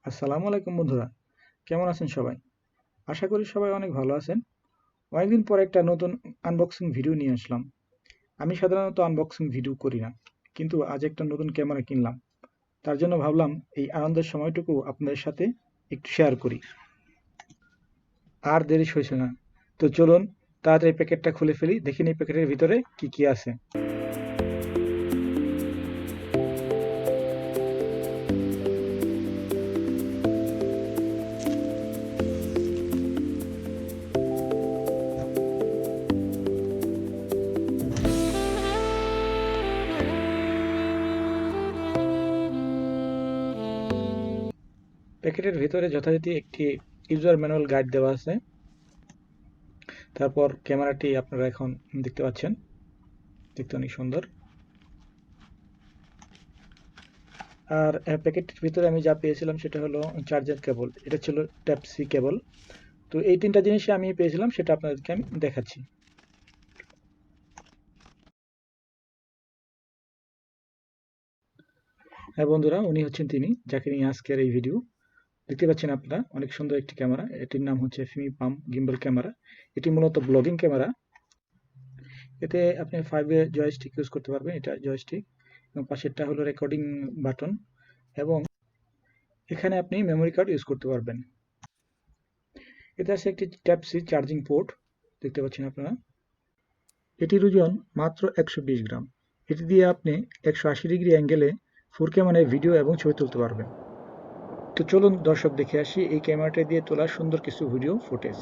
আসসালামু আলাইকুম বন্ধুরা, কেমন আছেন সবাই? আশা করি সবাই অনেক ভালো আছেন। অনেকদিন পর একটা নতুন আনবক্সিং ভিডিও নিয়ে আসলাম। আমি সাধারণত আনবক্সিং ভিডিও করি না, কিন্তু আজ একটা নতুন ক্যামেরা কিনলাম। তার জন্য ভাবলাম এই আনন্দের সময়টুকু আপনাদের সাথে একটু শেয়ার করি। আর দেরি সইছে না, তো চলুন তাড়াতাড়ি প্যাকেটটা খুলে ফেলি, দেখে নিই প্যাকেটের ভিতরে কি কি আছে। প্যাকেটের ভিতরে যথারীতি একটি ইউজার ম্যানুয়াল গাইড দেওয়া আছে। তারপর ক্যামেরাটি আপনারা এখন দেখতে পাচ্ছেন, দেখতে অনেক সুন্দর। আর প্যাকেটটির ভিতরে আমি যা পেয়েছিলাম সেটা হলো চার্জার কেবল, এটা ছিল টাইপ সি কেবল। তো এই তিনটা জিনিসই আমি পেয়েছিলাম, সেটা আপনাদেরকে আমি দেখাচ্ছি। হ্যাঁ বন্ধুরা, উনি হচ্ছেন তিনি যাকে নিয়ে আজকের এই ভিডিও। দেখতে পাচ্ছেন আপনারা, অনেক সুন্দর একটি ক্যামেরা। এটির নাম হচ্ছে ফিমি পাম্প গিম্বল ক্যামেরা। এটি মূলত ব্লগিং ক্যামেরা। এতে আপনি 5-এ জয়স্টিক ইউজ করতে পারবেন, এটা জয়স্টিক, এবং পাশেরটা হলো রেকর্ডিং বাটন, এবং এখানে আপনি মেমোরি কার্ড ইউজ করতে পারবেন। এতে আছে একটি টাইপ সি চার্জিং পোর্ট, দেখতে পাচ্ছেন আপনারা। এটির ওজন মাত্র 120 গ্রাম। এটি দিয়ে আপনি 180 ডিগ্রি অ্যাঙ্গেলে 4K মানের ভিডিও এবং ছবি তুলতে পারবেন। তো চলুন দর্শক দেখে আসি এই ক্যামেরাটা দিয়ে তোলা সুন্দর কিছু ভিডিও ফুটেজ।